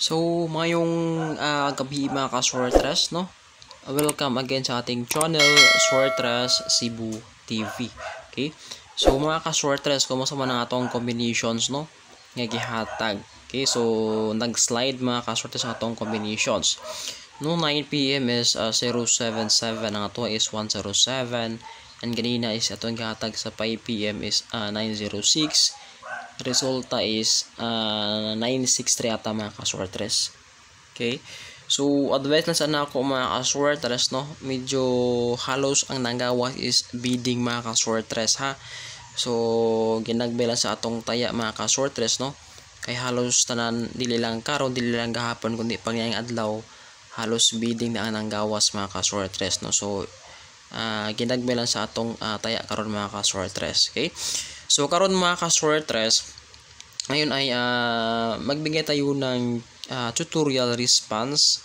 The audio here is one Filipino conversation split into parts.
So, mayong gabi mga ka-Swertres, no? Welcome again sa ating channel, Swertres Cebu TV. Okay? So, mga ka-Swertres, kumusta man ang atong combinations, no? Nga gihatag. Okay? So, nag-slide mga ka-Swertres ang atong combinations. No, 9 PM is 077, ang ato is 107, and ganina is atong gihatag sa 5 PM is 906. Resulta is 963 ata mga ka-Swertres. Okay? So, advice lang sana ako mga ka-Swertres, no? Medyo halos ang nanggawas is bidding mga ka-Swertres, ha? So, ginagbela sa atong taya mga ka-Swertres, no? Kay halos tanan dili lang karon, dili lang gahapon kundi pangyayang adlaw, halos bidding na ang nanggawas mga ka-Swertres, no? So, ginagbela sa atong taya karon mga ka-Swertres. Okay? So, karon mga ka-Swertres, ngayon ay magbigay tayo ng tutorial response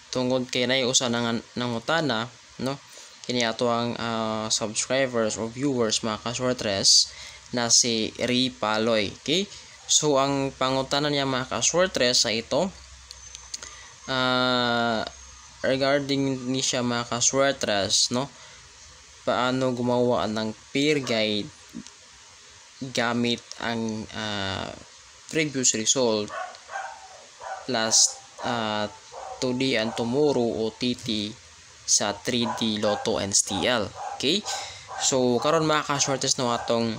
tungod kay nay usa nang utana, no? Kini ato ang subscribers or viewers mga ka-Swertres na si Ripaloy. Okay? So, ang pangutana niya mga ka-Swertres sa ito regarding ni siya mga ka-Swertres, no? Paano gumawa ng peer guide gamit ang previous result plus 2D and tomorrow o TT sa 3D Lotto and STL. Okay? So karon mga ka-Swertres, no, atong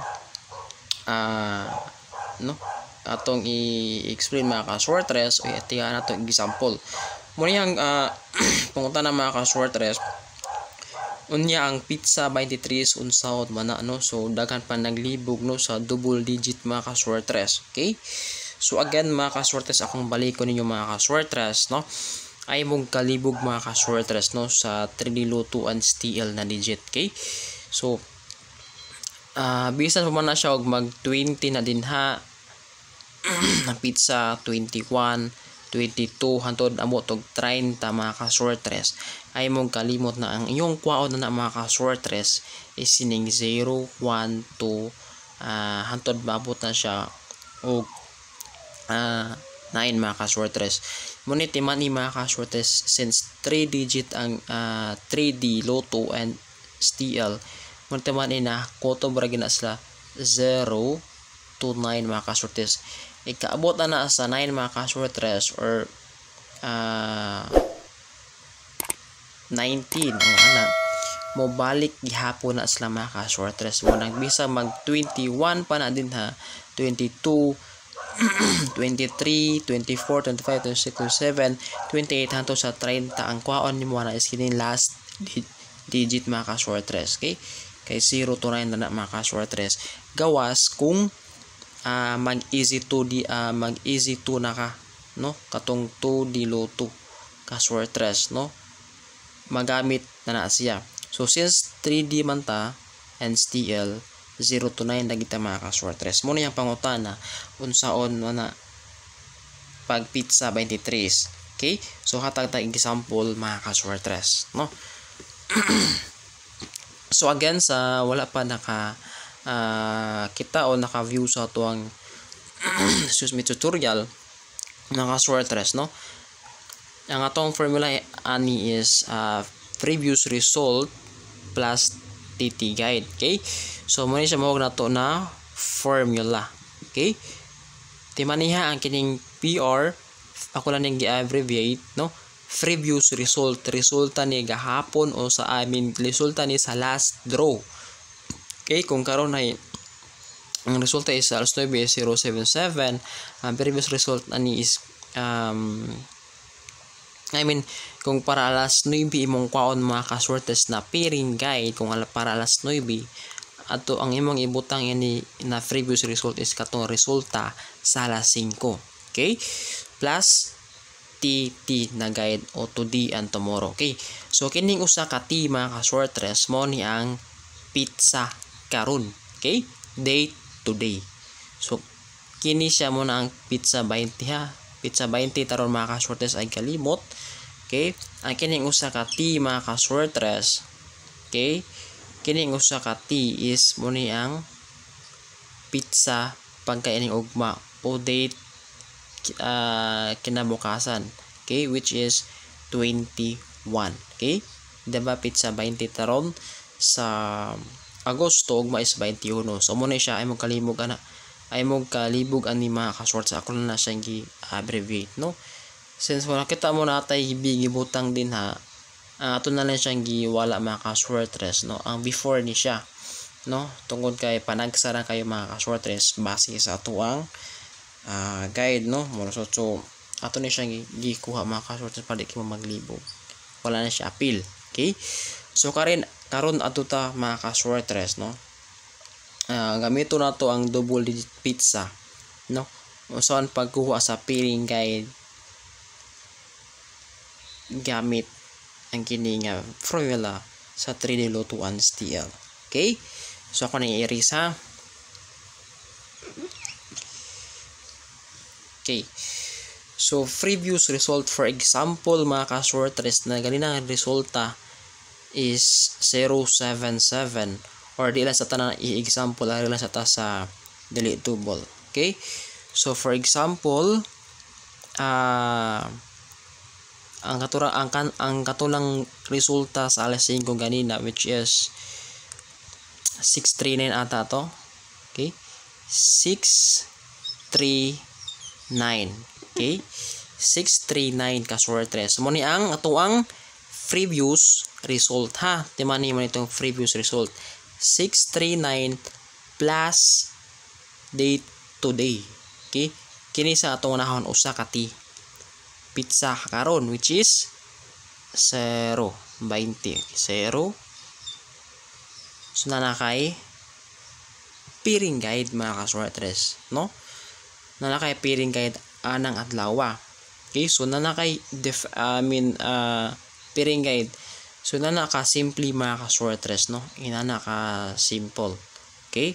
atong i-explain mga ka-Swertres o itiyan nato example. Muna yung punta na mga ka-Swertres, unya ang pizza 23 unsaon man na, no? So daghan pa naglibog, no, sa double digit mga ka-Swertres. Okay? So again mga ka-Swertres, akong balikon ninyo mga ka-Swertres, no? Ay mong kalibog mga ka-Swertres, no, sa 3D Lotto and STL na digit. Okay? So bisan pa man na siya og mag 20 na din ha. Na pizza 21, 22 hantod amot og 30 mga ka-Swertres, ay mong kalimot na ang iyong kwaon na mga ka-Swertres is sining 0, 1, 2 hantod maabot na siya og 9 mga ka-Swertres. Ngunit man ni mga ka-Swertres, since 3 digit ang 3D Lotto and STL, ngunit man na koto bragi na sila 0 to 9 mga ka-Swertres. Ikaabot na sa 9 mga ka-Swertres or 19 o ana mo balik gihapon na sila mga ka-Swertres. Mo nagbisa mag 21 pa na din ha, 22 23, 24, 25, 26, 27, 28 hangtod sa 30 ang kwaon nimo na is kini last digit mga ka-Swertres. Okay? Kay 0 to 9 na mga ka-Swertres. Gawas kung mag easy 2D mag easy 2 na ka, no, katong 2D Lotto ka-Swertres, no, magamit na siya. So since 3D man ta and STL 0 to 9 na kita mga ka-Swertres, muna yung pangutana unsaon na pag pizza 23. Okay? So hatag ta example mga ka-Swertres, no. So again, sa wala pa naka kita o naka-view sa tuwang tutorial ng ka-Swertres, no, ang atong formula ani is previous result plus TT guide. Okay? So muna siya mawag na to na formula. Okay? Timaniha ang kining PR, ako lang yung gi-abbreviate, no, previous result, resulta ni gahapon o sa resulta ni sa last draw. Okay, kung karon ay ang resulta is alas 9 is 077, ang previous result ani is kung para alas 9 imong kwaon mga ka-Swertres na pairing guide, kung para alas 9 ato ang imong ibutang ini na previous result is katong resulta sa alas 5. Okay? Plus TT na guide o 2D and tomorrow. Okay? So kining usa ka T mga ka-Swertres mo ni ang pizza karon. Okay? Day to day. So kini siya mo na ang pizza 20 ha. Pizza 20 taron mga ka-Swertres ay kalimot. Okay? Ang kining usa ka T mga ka-Swertres. Okay? Kining usa ka T is mo ni ang pizza pagkaining ugma o date kinabukasan, okay, which is 21, okay, diba pizza 20 taron sa Agosto ugma is 21. So mo na siya ay mo kalibog ani mga ka-shorts. Ako na siya gi-abbreviate, no, since wala kita mo natay gibutang din ha, ato na lang siyang giwala mga ka-shorts, no, ang before ni siya, no, tungod kay panagsara kayo mga ka-shorts base sa ato ang guide, no, so ato ni siyang gikuha mga ka-shorts para di mo maglibog, wala na siya appeal, okay. So karon ato ta mga ka-shorts, no, gamito na to ang double digit pizza, no, so ang pagkuha sa pairing guide gamit ang kini nga formula sa 3D lutuan STL, okay. So ako na i-erase ha. Okay, so previous result, for example mga ka-shorts, na ganina ang resulta is 077, or di lang sa tanan i-example ari lang sa ta sa deletable, okay. So for example, ang katulang resulta sa alas 5 ganina, which is 639 ata to, okay, 639, okay, 639 ka-shorts. Mo ni ang ato ang previous result ha, timani mo itong previous result, 639 plus date today, okay, kini sa atong nahon usa ka pizza karon, which is 0.20, 0. So nanakay pairing guide mga ka-shorts, no, nanakay pairing guide anang adlaw, okay. So nanakay pairing guide, so nanaka simply mga ka-shorts, no, inanaka simple, okay,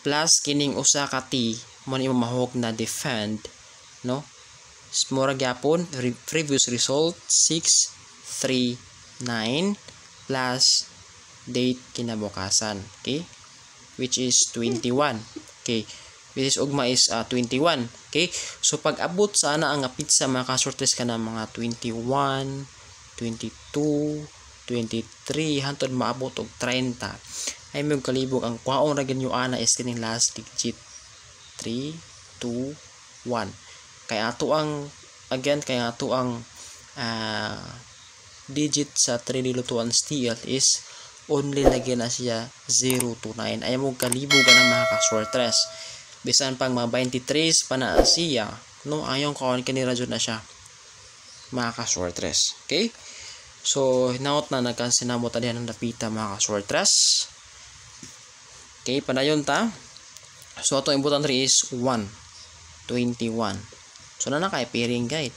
plus kining usa ka mo ni mahog na defend, no, mura gyapon previous result 639 plus date kinabukasan, okay, which is 21, okay, which is ugma is 21, okay. So pag abot sana ang pizza mga ka-shorts ka na mga 21, 22, 23 hantod maabot og 30, ay may kalibog ang kwaon ra ganyo ana is kining last digit 3, 2, 1. Kay ato ang digit sa 3D lutuan STL is only lagyan na siya 0 to 9. Ay mo kalibog ka na mga ka-shorts. Bisan pang mga 23 pa na siya, no, ayon kaon kini radyo na siya mga ka-shorts, okay. So hinaot na nagkansinamot na diyan ang napita mga ka-shorts, okay. Padayon ta, so ato imbutan 3 is 121. So na kay pairing guide,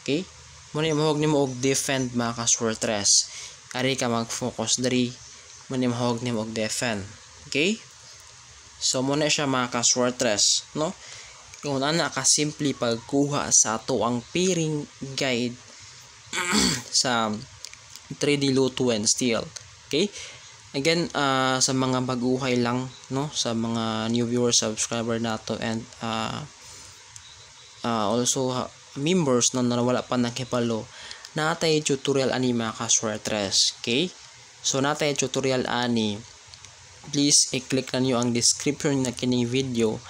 okay. Muna mahog nimo og defend mga ka-shorts, ari ka mag-focus diri, muna mahog nimo og defend, okay. So muna siya mga ka-shorts, no, kung ana ka simply pagkuha sa ato ang pairing guide sa 3D lutuan STL, okay. Again, sa mga baguhay lang, no, sa mga new viewers, subscriber nato, and also members na wala pa nakipalo, natay tutorial ani mga ka-shorts, okay. So natay tutorial ani, please i-click na niyo ang description na kining video.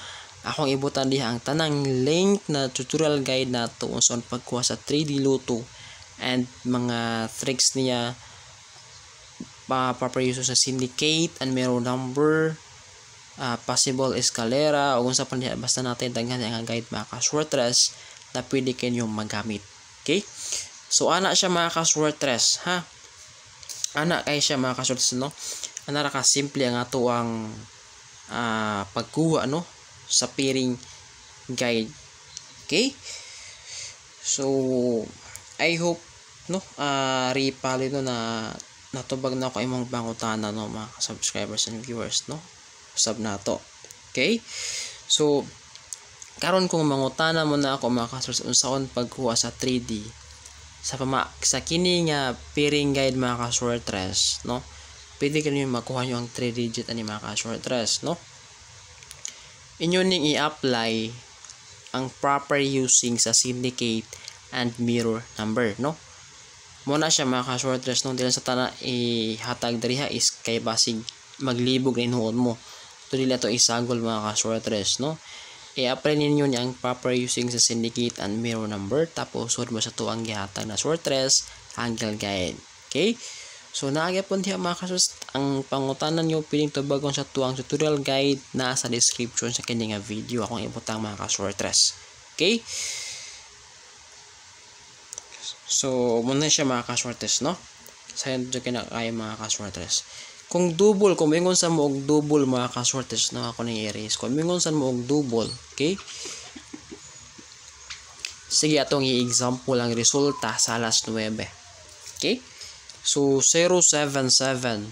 Akong ibutan diha ang tanang link na tutorial guide nato uson pagkuha sa 3D luto and mga tricks niya papayuso sa syndicate and mirror number, possible escalera, o kung sa pandiha basta natin daghan ang guide mga ka-shorts na pwede kanyong magamit, okay. So ana siya mga ka-shorts ha, ana kay siya mga ka-shorts, no, ana ra ka simple ang ato ang pagkuha, no, sa pairing guide, okay. So I hope, no, ripali no na natubag na ako imong bangutana, no, mga subscribers and viewers, no, sub nato, okay. So karon kung mangutana mo na ako mga ka-shorts unsaon pagkuha sa 3D sa kini nga pairing guide mga ka-shorts, no, pwede kanyo makuha nyo ang 3 digit ani mga ka-shorts, no, inyo ning i-apply ang proper using sa syndicate and mirror number, no? Muna siya mga ka-shorters, no? Dili sa tana ihatag diriha is kay basig maglibog na inuod mo. So dili to isagol mga ka-shorters, no? I-apply ninyo ang proper using sa syndicate and mirror number, tapos sud mo sa tuang gihatag na shorters angle guide. Okay? So naagapon diha mga ka-shorters, ang pangutanan nyo piling tubagon sa tuang tutorial guide na sa description sa kini nga video akong ibutang mga ka-shorters. Okay? So muna siya mga ka-shorters, no? Sayon dyan kinakaya mga ka-shorters. Kung double, kung mingon sa mo og double mga ka-shorters, no, ako nang i-erase. Kung mingon sa mo og double, okay? Sige, atong i-example ang resulta sa alas 9. Okay? So 077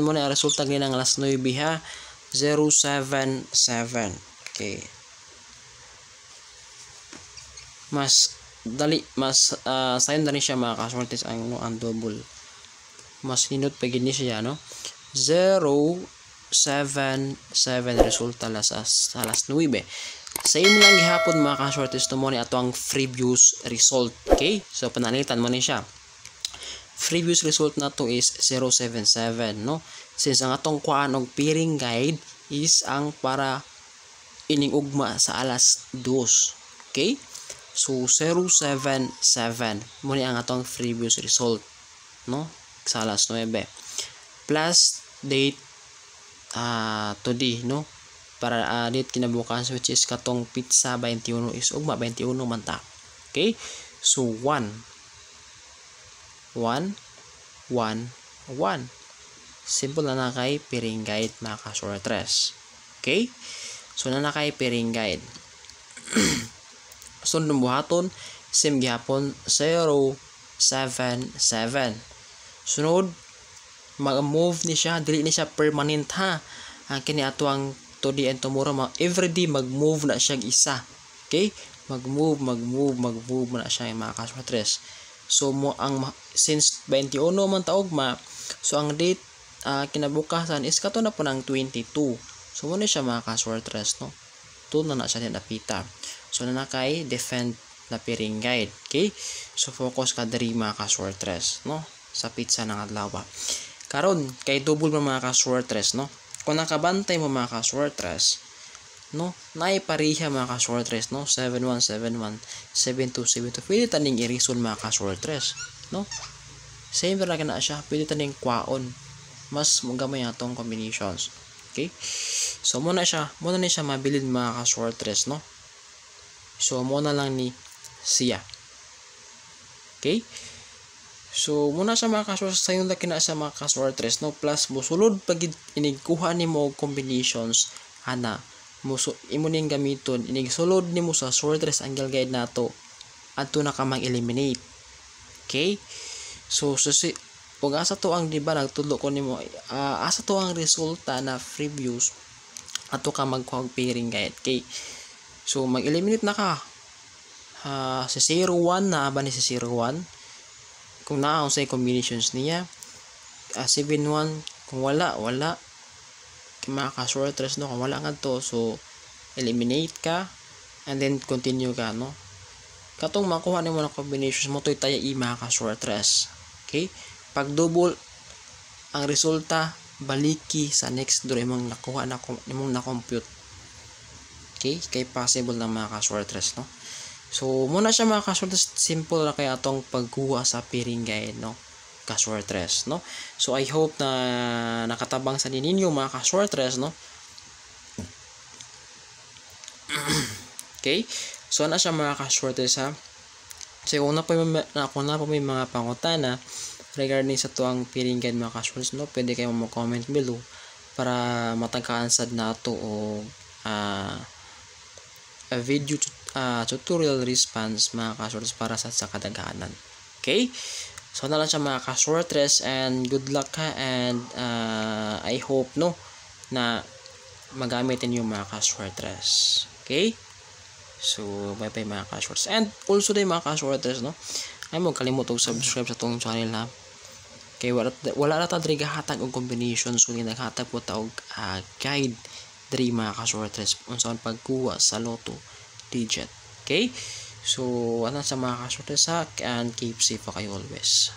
muna ang resulta ng alas 9 ha. 077. Okay. Mas dali, mas sayon dali siya mga ka-shorters ang double. Mas ninot pa gini siya, no? 077 resulta alas 9. Same lang gihapon mga ka-shorters to mo ni ato ang previous result. Okay? So panalitan mo ni siya. Previous result na to is 077, no? Since ang atong kuan og pairing guide is ang para ining ugma sa alas 2. Okay? So 077 mo ni ang atong previous result, no? Sa alas 9 plus date today, no? Para date kinabukasan, which is katong pizza 21 is ugma 21 man ta. Okay? So 1 simple na kay pairing guide mga ka-shorters. Okay? So na kay pairing guide. So buhaton same gihapon 077. Sunod, mag-move ni siya, dili ni siya permanent ha. Kini ato ang today and tomorrow, everyday mag-move na siya isa. Okay? Mag-move na siya mga ka-shorters. So mo ang since 21 man taog so ang date kinabukasan is kato na po ng 22. So mo na siya mga ka-shorters, no? Doon na siya napita. So na kay defend na pairing guide. Okay? So focus ka diri mga ka-shorters, no? Sa pizza ng adlaw. Karon kay double mo mga ka-shorters, no? Kung nakabantay mo mga ka-shorters, no? Naipariha mga ka-shorters, no? 7171 7272. Pwede taning i-reason mga ka-shorters, no? Same ra na siya, pwede taning kwaon. Mas gamay atong combinations. Okay? So muna ni siya mabilin mga ka-shorters, no? So muna lang ni siya. Okay? So muna sa mga ka-shorters, sayon laki na sa mga ka-shorters, no? Plus musulod pag inigkuha nimo og combinations ana imo ning gamiton, inigsulod nimo sa shorters angle guide nato adto na ka mag-eliminate. Okay? So ug asa to ang diba nagtudlo ko nimo asa to ang resulta na previous ato ka magkuha og pairing guide. Okay? So mag-eliminate na ka. Si 01 na ba ni si 01? Kung naa sa combinations niya, 71 kung wala mga ka-shorters, no? Kung wala nga to, so eliminate ka and then continue ka, no? Katong makuha nimo na combinations mo toy tayo mga ka-shorters. Okay? Pag double ang resulta, baliki sa next draw imong nakuha na imong na-compute. Okay? Kay possible na mga ka-shorters, no? So muna siya mga ka-shorters, simple na kaya atong pagkuha sa pairing guide, no? Ka-shorters, no? So I hope na nakatabang sa ninyo mga ka-shorters, no? Okay? So na siya mga ka-shorters ha. So kung na po may mga pangutana regarding sa tuang pairing guide mga ka-shorters, no? Pwede kayo mag-comment below para matagkaansad na ito o a video tutorial response mga ka-shorters para sa kadaghanan. Okay? So na lang siya mga ka-shorters, and good luck ha, and I hope no na magamitin yung mga ka-shorters. Okay? So bye bye mga ka-shorters, and also din mga ka-shorters, no, ay mo kalimutong subscribe sa tong channel ha. Kay wala na ta diri gahatag og combinations, so naghatag po ta og guide diri mga ka-sortress unsaon pagkuha sa lotto digit. Okay? So, ano sa mga ka-sortress ha, and keep safe pa kayo always.